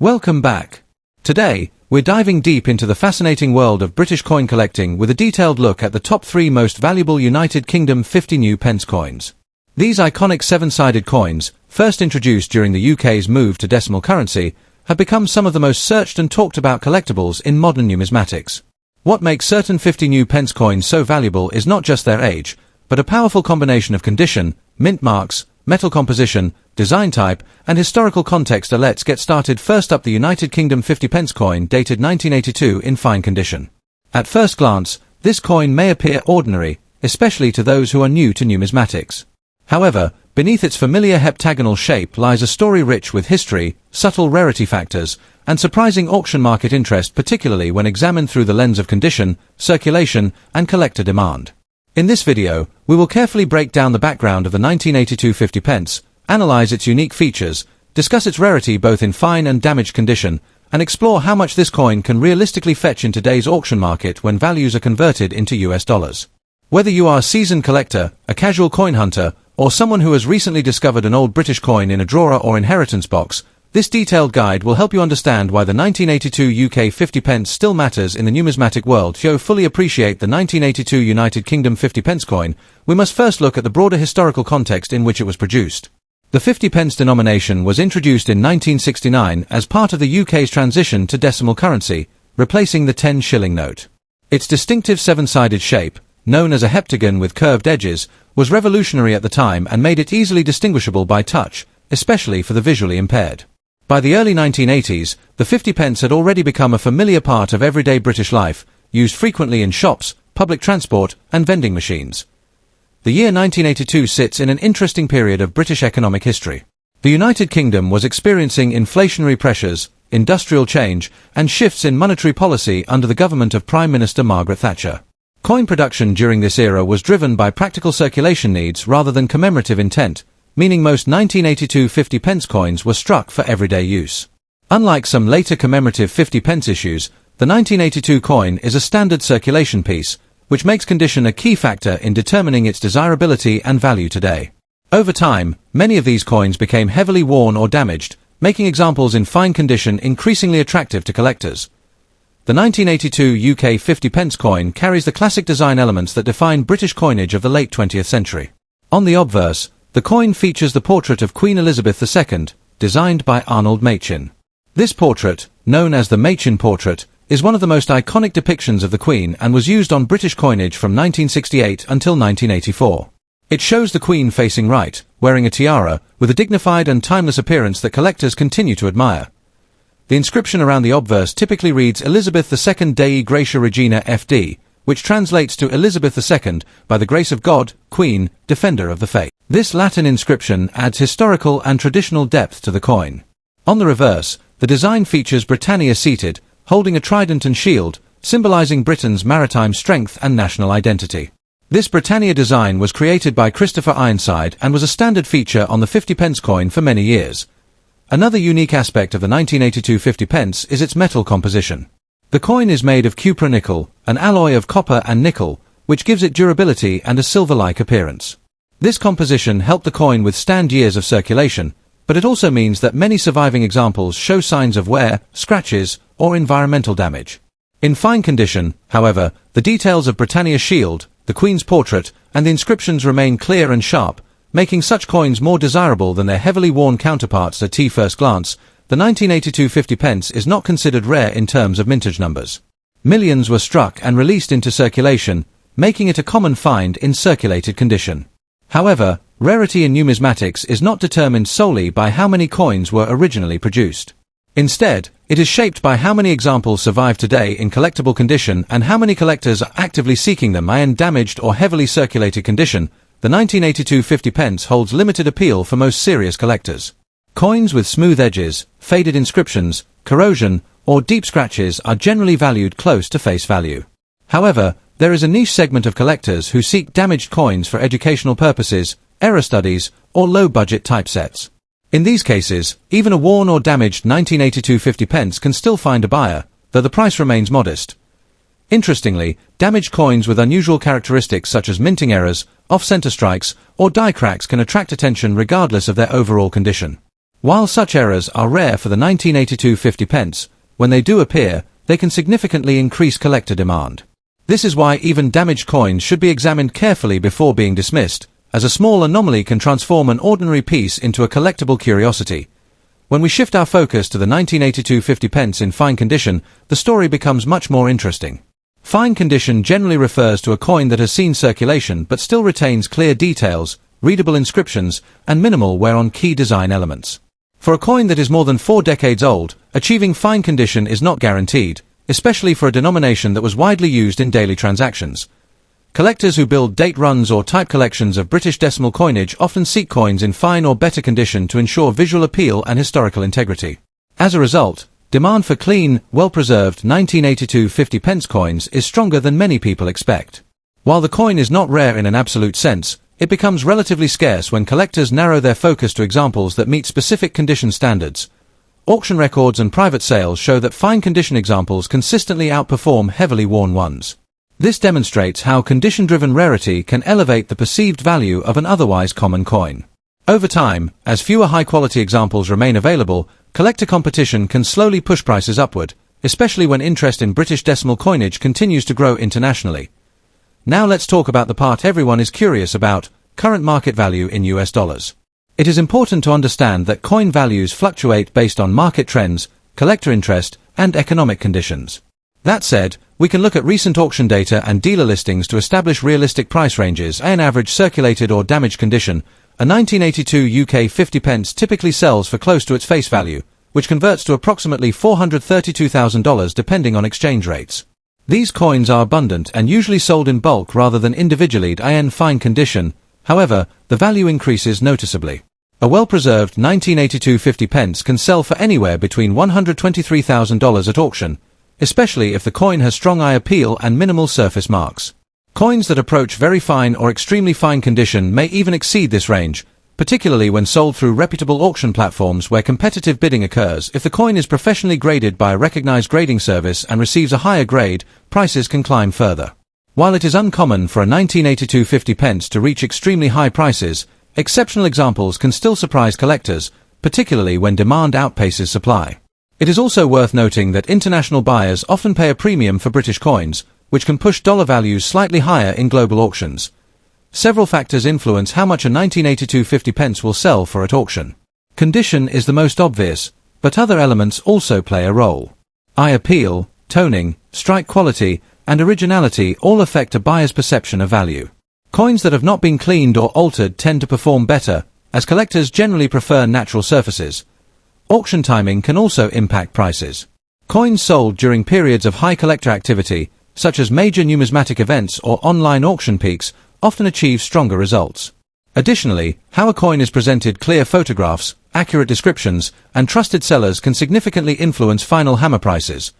Welcome back. Today, we're diving deep into the fascinating world of British coin collecting with a detailed look at the top 3 most valuable United Kingdom 50 new pence coins. These iconic 7-sided coins, first introduced during the UK's move to decimal currency, have become some of the most searched and talked about collectibles in modern numismatics. What makes certain 50 new pence coins so valuable is not just their age, but a powerful combination of condition, mint marks, metal composition, design type, and historical context. Let's get started. First up, the United Kingdom 50 pence coin, dated 1982, in fine condition. At first glance, this coin may appear ordinary, especially to those who are new to numismatics. However, beneath its familiar heptagonal shape lies a story rich with history, subtle rarity factors, and surprising auction market interest, particularly when examined through the lens of condition, circulation, and collector demand. In this video, we will carefully break down the background of the 1982 50 pence, analyze its unique features, discuss its rarity both in fine and damaged condition, and explore how much this coin can realistically fetch in today's auction market when values are converted into US dollars. Whether you are a seasoned collector, a casual coin hunter, or someone who has recently discovered an old British coin in a drawer or inheritance box, this detailed guide will help you understand why the 1982 UK 50 pence still matters in the numismatic world. To fully appreciate the 1982 United Kingdom 50 pence coin, we must first look at the broader historical context in which it was produced. The 50 pence denomination was introduced in 1969 as part of the UK's transition to decimal currency, replacing the 10 shilling note. Its distinctive 7-sided shape, known as a heptagon with curved edges, was revolutionary at the time and made it easily distinguishable by touch, especially for the visually impaired. By the early 1980s, the 50 pence had already become a familiar part of everyday British life, used frequently in shops, public transport, and vending machines. The year 1982 sits in an interesting period of British economic history. The United Kingdom was experiencing inflationary pressures, industrial change, and shifts in monetary policy under the government of Prime Minister Margaret Thatcher. Coin production during this era was driven by practical circulation needs rather than commemorative intent, meaning most 1982 50 pence coins were struck for everyday use. Unlike some later commemorative 50 pence issues, the 1982 coin is a standard circulation piece, which makes condition a key factor in determining its desirability and value today. Over time, many of these coins became heavily worn or damaged, making examples in fine condition increasingly attractive to collectors. The 1982 UK 50 pence coin carries the classic design elements that define British coinage of the late 20th century. On the obverse, the coin features the portrait of Queen Elizabeth II, designed by Arnold Machin. This portrait, known as the Machin portrait, is one of the most iconic depictions of the Queen and was used on British coinage from 1968 until 1984. It shows the Queen facing right, wearing a tiara, with a dignified and timeless appearance that collectors continue to admire. The inscription around the obverse typically reads Elizabeth II Dei Gratia Regina FD, which translates to Elizabeth II, by the grace of God, Queen, Defender of the Faith. This Latin inscription adds historical and traditional depth to the coin. On the reverse, the design features Britannia seated, holding a trident and shield, symbolizing Britain's maritime strength and national identity. This Britannia design was created by Christopher Ironside and was a standard feature on the 50 pence coin for many years. Another unique aspect of the 1982 50 pence is its metal composition. The coin is made of cupronickel, an alloy of copper and nickel, which gives it durability and a silver-like appearance. This composition helped the coin withstand years of circulation, but it also means that many surviving examples show signs of wear, scratches, or environmental damage. In fine condition, however, the details of Britannia's shield, the Queen's portrait, and the inscriptions remain clear and sharp, making such coins more desirable than their heavily worn counterparts. At first glance, the 1982 50 pence is not considered rare in terms of mintage numbers. Millions were struck and released into circulation, making it a common find in circulated condition. However, rarity in numismatics is not determined solely by how many coins were originally produced. Instead, it is shaped by how many examples survive today in collectible condition and how many collectors are actively seeking them. In damaged or heavily circulated condition, the 1982 50 pence holds limited appeal for most serious collectors. Coins with smooth edges, faded inscriptions, corrosion, or deep scratches are generally valued close to face value. However, there is a niche segment of collectors who seek damaged coins for educational purposes, error studies, or low-budget typesets. In these cases, even a worn or damaged 1982 50 pence can still find a buyer, though the price remains modest. Interestingly, damaged coins with unusual characteristics such as minting errors, off-center strikes, or die cracks can attract attention regardless of their overall condition. While such errors are rare for the 1982 50 pence, when they do appear, they can significantly increase collector demand. This is why even damaged coins should be examined carefully before being dismissed, as a small anomaly can transform an ordinary piece into a collectible curiosity. When we shift our focus to the 1982 50 pence in fine condition, the story becomes much more interesting. Fine condition generally refers to a coin that has seen circulation but still retains clear details, readable inscriptions, and minimal wear on key design elements. For a coin that is more than 4 decades old, achieving fine condition is not guaranteed, especially for a denomination that was widely used in daily transactions. Collectors who build date runs or type collections of British decimal coinage often seek coins in fine or better condition to ensure visual appeal and historical integrity. As a result, demand for clean, well-preserved 1982 50 pence coins is stronger than many people expect. While the coin is not rare in an absolute sense, it becomes relatively scarce when collectors narrow their focus to examples that meet specific condition standards. Auction records and private sales show that fine condition examples consistently outperform heavily worn ones. This demonstrates how condition-driven rarity can elevate the perceived value of an otherwise common coin. Over time, as fewer high-quality examples remain available, collector competition can slowly push prices upward, especially when interest in British decimal coinage continues to grow internationally. Now let's talk about the part everyone is curious about: current market value in US dollars. It is important to understand that coin values fluctuate based on market trends, collector interest, and economic conditions. That said, we can look at recent auction data and dealer listings to establish realistic price ranges. In average circulated or damaged condition, a 1982 UK 50 pence typically sells for close to its face value, which converts to approximately $432,000 depending on exchange rates. These coins are abundant and usually sold in bulk rather than individually in fine condition. However, the value increases noticeably. A well-preserved 1982 50 pence can sell for anywhere between $123,000 at auction, especially if the coin has strong eye appeal and minimal surface marks. Coins that approach very fine or extremely fine condition may even exceed this range, particularly when sold through reputable auction platforms where competitive bidding occurs. If the coin is professionally graded by a recognized grading service and receives a higher grade, prices can climb further. While it is uncommon for a 1982 50 pence to reach extremely high prices, exceptional examples can still surprise collectors, particularly when demand outpaces supply. It is also worth noting that international buyers often pay a premium for British coins, which can push dollar values slightly higher in global auctions. Several factors influence how much a 1982 50 pence will sell for at auction. Condition is the most obvious, but other elements also play a role. Eye appeal, toning, strike quality, and originality all affect a buyer's perception of value. Coins that have not been cleaned or altered tend to perform better, as collectors generally prefer natural surfaces. Auction timing can also impact prices. Coins sold during periods of high collector activity, such as major numismatic events or online auction peaks, often achieve stronger results. Additionally, how a coin is presented, clear photographs, accurate descriptions, and trusted sellers can significantly influence final hammer prices.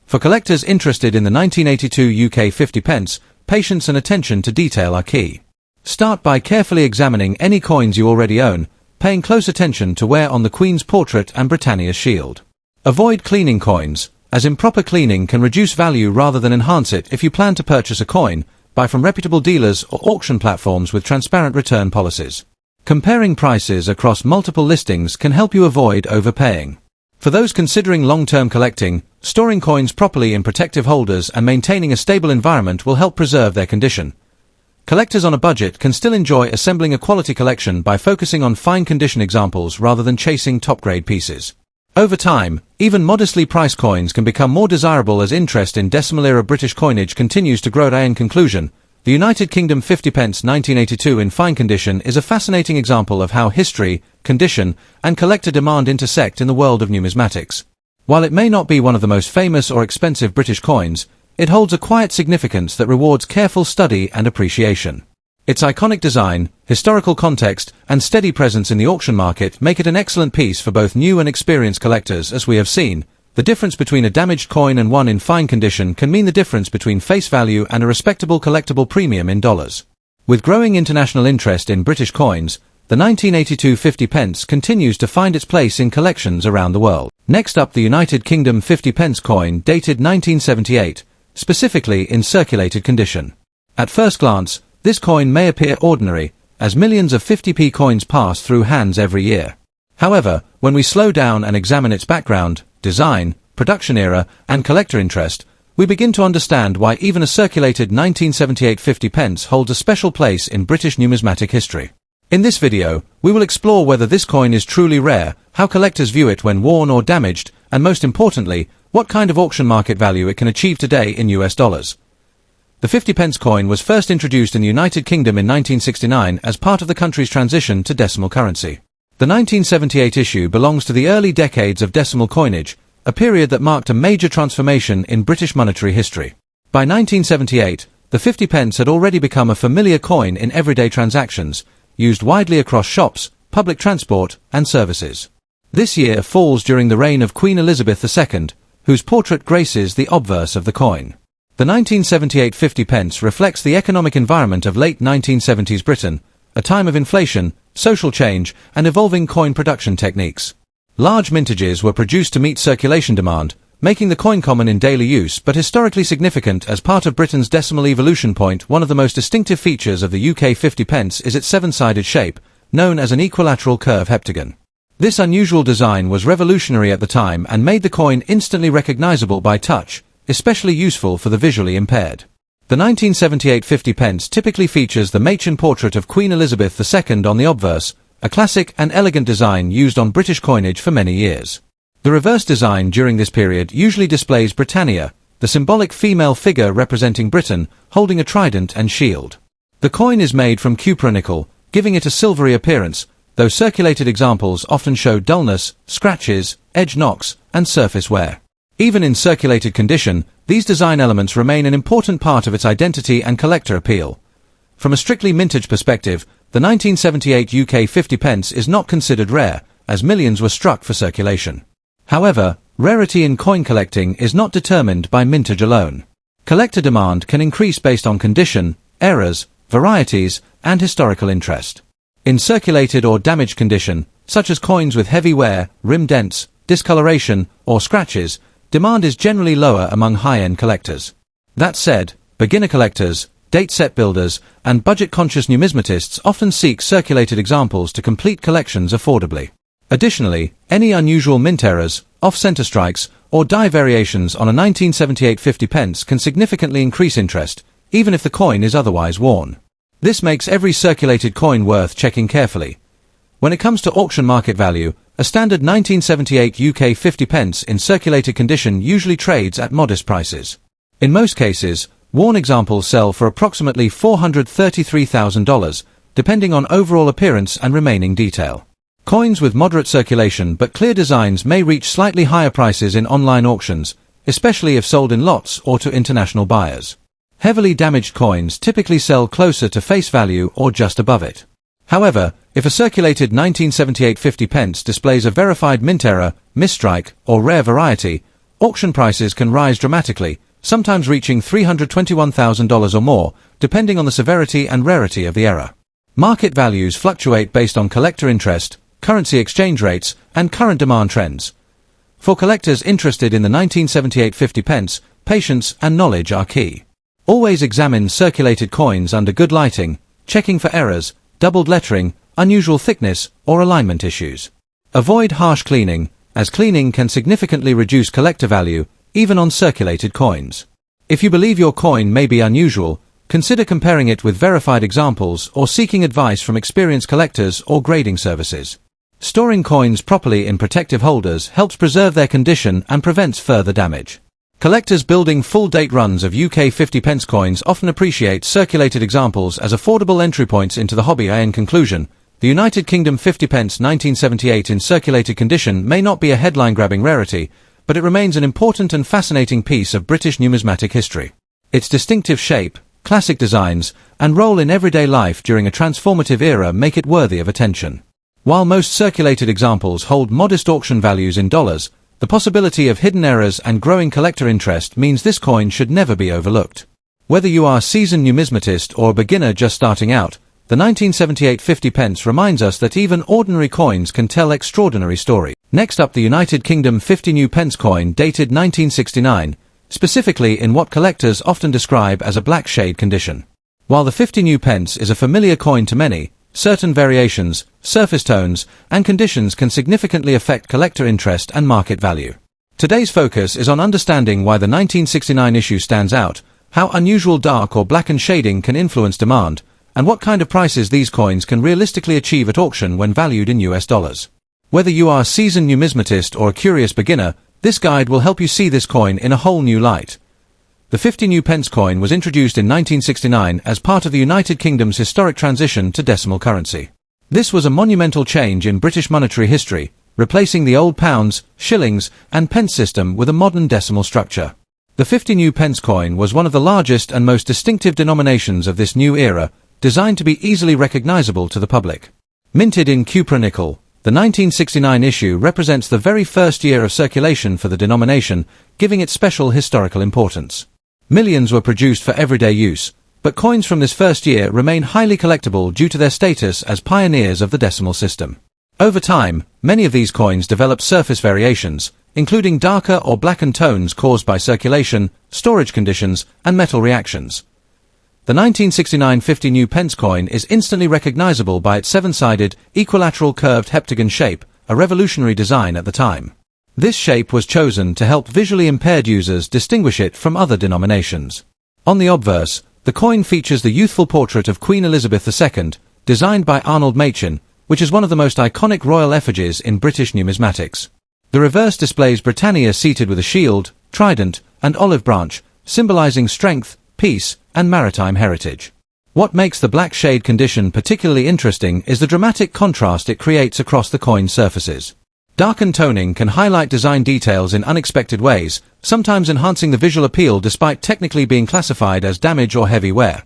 For collectors interested in the 1982 UK 50 pence, patience and attention to detail are key. Start by carefully examining any coins you already own, paying close attention to wear on the Queen's portrait and Britannia's shield. Avoid cleaning coins, as improper cleaning can reduce value rather than enhance it. If you plan to purchase a coin, buy from reputable dealers or auction platforms with transparent return policies. Comparing prices across multiple listings can help you avoid overpaying. For those considering long-term collecting, storing coins properly in protective holders and maintaining a stable environment will help preserve their condition. Collectors on a budget can still enjoy assembling a quality collection by focusing on fine condition examples rather than chasing top-grade pieces. Over time, even modestly priced coins can become more desirable as interest in decimal-era British coinage continues to grow. In conclusion, the United Kingdom 50 pence 1982 in fine condition is a fascinating example of how history, condition, and collector demand intersect in the world of numismatics. While it may not be one of the most famous or expensive British coins, it holds a quiet significance that rewards careful study and appreciation. Its iconic design, historical context, and steady presence in the auction market make it an excellent piece for both new and experienced collectors. As we have seen, the difference between a damaged coin and one in fine condition can mean the difference between face value and a respectable collectible premium in dollars. With growing international interest in British coins, the 1982 50 pence continues to find its place in collections around the world. Next up, the United Kingdom 50 pence coin dated 1978, specifically in circulated condition. At first glance, this coin may appear ordinary, as millions of 50p coins pass through hands every year. However, when we slow down and examine its background, design, production era, and collector interest, we begin to understand why even a circulated 1978 50 pence holds a special place in British numismatic history. In this video, we will explore whether this coin is truly rare, how collectors view it when worn or damaged, and most importantly, what kind of auction market value it can achieve today in US dollars. The 50 pence coin was first introduced in the United Kingdom in 1969 as part of the country's transition to decimal currency. The 1978 issue belongs to the early decades of decimal coinage, a period that marked a major transformation in British monetary history. By 1978, the 50 pence had already become a familiar coin in everyday transactions, used widely across shops, public transport, and services. This year falls during the reign of Queen Elizabeth II, whose portrait graces the obverse of the coin. The 1978 50 pence reflects the economic environment of late 1970s Britain, a time of inflation, social change, and evolving coin production techniques. Large mintages were produced to meet circulation demand, making the coin common in daily use but historically significant as part of Britain's decimal evolution. One of the most distinctive features of the UK 50 pence is its seven-sided shape, known as an equilateral curve heptagon. This unusual design was revolutionary at the time and made the coin instantly recognizable by touch, especially useful for the visually impaired. The 1978 50 pence typically features the Machin portrait of Queen Elizabeth II on the obverse, a classic and elegant design used on British coinage for many years. The reverse design during this period usually displays Britannia, the symbolic female figure representing Britain, holding a trident and shield. The coin is made from cupronickel, giving it a silvery appearance, though circulated examples often show dullness, scratches, edge knocks, and surface wear. Even in circulated condition, these design elements remain an important part of its identity and collector appeal. From a strictly mintage perspective, the 1978 UK 50 pence is not considered rare, as millions were struck for circulation. However, rarity in coin collecting is not determined by mintage alone. Collector demand can increase based on condition, errors, varieties, and historical interest. In circulated or damaged condition, such as coins with heavy wear, rim dents, discoloration, or scratches, demand is generally lower among high-end collectors. That said, beginner collectors, date-set builders, and budget-conscious numismatists often seek circulated examples to complete collections affordably. Additionally, any unusual mint errors, off-center strikes, or die variations on a 1978 50 pence can significantly increase interest, even if the coin is otherwise worn. This makes every circulated coin worth checking carefully. When it comes to auction market value, a standard 1978 UK 50 pence in circulated condition usually trades at modest prices. In most cases, worn examples sell for approximately $433,000, depending on overall appearance and remaining detail. Coins with moderate circulation but clear designs may reach slightly higher prices in online auctions, especially if sold in lots or to international buyers. Heavily damaged coins typically sell closer to face value or just above it. However, if a circulated 1978 50 pence displays a verified mint error, misstrike, or rare variety, auction prices can rise dramatically, sometimes reaching $321,000 or more, depending on the severity and rarity of the error. Market values fluctuate based on collector interest, currency exchange rates, and current demand trends. For collectors interested in the 1978 50 pence, patience and knowledge are key. Always examine circulated coins under good lighting, checking for errors, doubled lettering, unusual thickness, or alignment issues. Avoid harsh cleaning, as cleaning can significantly reduce collector value, even on circulated coins. If you believe your coin may be unusual, consider comparing it with verified examples or seeking advice from experienced collectors or grading services. Storing coins properly in protective holders helps preserve their condition and prevents further damage. Collectors building full-date runs of UK 50 pence coins often appreciate circulated examples as affordable entry points into the hobby. In conclusion, the United Kingdom 50 pence 1978 in circulated condition may not be a headline-grabbing rarity, but it remains an important and fascinating piece of British numismatic history. Its distinctive shape, classic designs, and role in everyday life during a transformative era make it worthy of attention. While most circulated examples hold modest auction values in dollars, the possibility of hidden errors and growing collector interest means this coin should never be overlooked. Whether you are a seasoned numismatist or a beginner just starting out, the 1978 50 pence reminds us that even ordinary coins can tell extraordinary stories. Next up, the United Kingdom 50 new pence coin dated 1969, specifically in what collectors often describe as a black shade condition. While the 50 new pence is a familiar coin to many, Certain variations, surface tones, and conditions can significantly affect collector interest and market value. Today's focus is on understanding why the 1969 issue stands out, how unusual dark or blackened shading can influence demand, and what kind of prices these coins can realistically achieve at auction when valued in US dollars. Whether you are a seasoned numismatist or a curious beginner, this guide will help you see this coin in a whole new light. The 50 new pence coin was introduced in 1969 as part of the United Kingdom's historic transition to decimal currency. This was a monumental change in British monetary history, replacing the old pounds, shillings, and pence system with a modern decimal structure. The 50 new pence coin was one of the largest and most distinctive denominations of this new era, designed to be easily recognizable to the public. Minted in cupronickel, the 1969 issue represents the very first year of circulation for the denomination, giving it special historical importance. Millions were produced for everyday use, but coins from this first year remain highly collectible due to their status as pioneers of the decimal system. Over time, many of these coins developed surface variations, including darker or blackened tones caused by circulation, storage conditions, and metal reactions. The 1969 50 new pence coin is instantly recognizable by its seven-sided, equilateral curved heptagon shape, a revolutionary design at the time. This shape was chosen to help visually impaired users distinguish it from other denominations. On the obverse, the coin features the youthful portrait of Queen Elizabeth II, designed by Arnold Machin, which is one of the most iconic royal effigies in British numismatics. The reverse displays Britannia seated with a shield, trident, and olive branch, symbolizing strength, peace, and maritime heritage. What makes the black shade condition particularly interesting is the dramatic contrast it creates across the coin's surfaces. Darkened toning can highlight design details in unexpected ways, sometimes enhancing the visual appeal despite technically being classified as damage or heavy wear.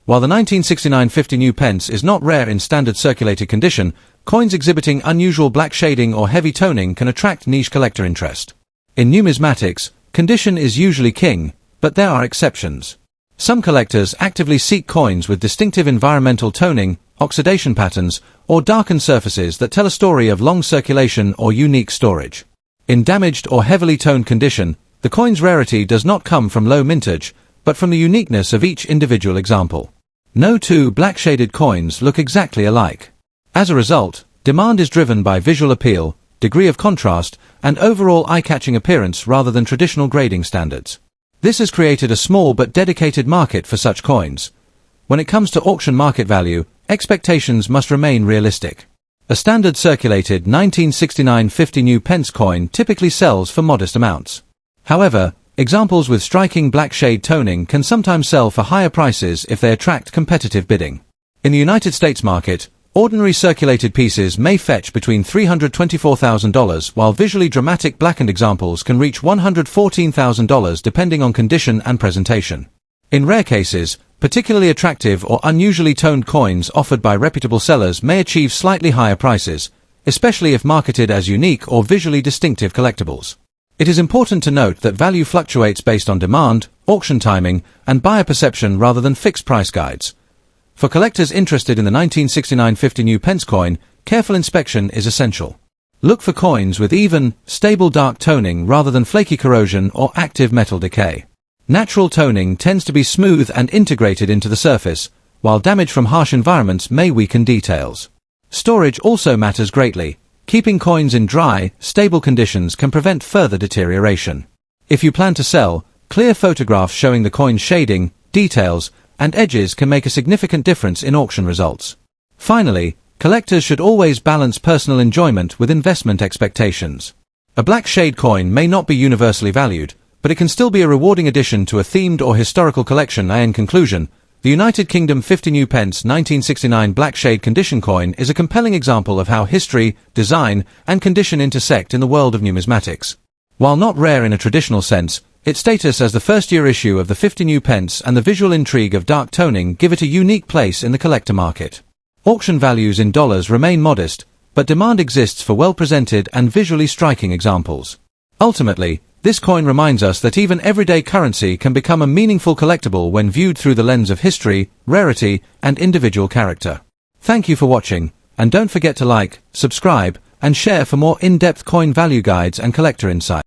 While the 1969 50 new pence is not rare in standard circulated condition, coins exhibiting unusual black shading or heavy toning can attract niche collector interest. In numismatics, condition is usually king, but there are exceptions. Some collectors actively seek coins with distinctive environmental toning, oxidation patterns, or darkened surfaces that tell a story of long circulation or unique storage. In damaged or heavily toned condition, the coin's rarity does not come from low mintage, but from the uniqueness of each individual example. No two black-shaded coins look exactly alike. As a result, demand is driven by visual appeal, degree of contrast, and overall eye-catching appearance rather than traditional grading standards. This has created a small but dedicated market for such coins. When it comes to auction market value, expectations must remain realistic. A standard circulated 1969 50 new pence coin typically sells for modest amounts. However, examples with striking black shade toning can sometimes sell for higher prices if they attract competitive bidding. In the United States market, ordinary circulated pieces may fetch between $324,000, while visually dramatic blackened examples can reach $114,000 depending on condition and presentation. In rare cases, particularly attractive or unusually toned coins offered by reputable sellers may achieve slightly higher prices, especially if marketed as unique or visually distinctive collectibles. It is important to note that value fluctuates based on demand, auction timing, and buyer perception rather than fixed price guides. For collectors interested in the 1969 50 new pence coin, careful inspection is essential. Look for coins with even, stable dark toning rather than flaky corrosion or active metal decay. Natural toning tends to be smooth and integrated into the surface, while damage from harsh environments may weaken details. Storage also matters greatly. Keeping coins in dry, stable conditions can prevent further deterioration. If you plan to sell, clear photographs showing the coin's shading, details, and edges can make a significant difference in auction results. Finally, collectors should always balance personal enjoyment with investment expectations. A black shade coin may not be universally valued, but it can still be a rewarding addition to a themed or historical collection. In conclusion, the United Kingdom 50 new pence 1969 black shade condition coin is a compelling example of how history, design, and condition intersect in the world of numismatics. While not rare in a traditional sense, its status as the first-year issue of the 50 new pence and the visual intrigue of dark toning give it a unique place in the collector market. Auction values in dollars remain modest, but demand exists for well-presented and visually striking examples. Ultimately, this coin reminds us that even everyday currency can become a meaningful collectible when viewed through the lens of history, rarity, and individual character. Thank you for watching, and don't forget to like, subscribe, and share for more in-depth coin value guides and collector insights.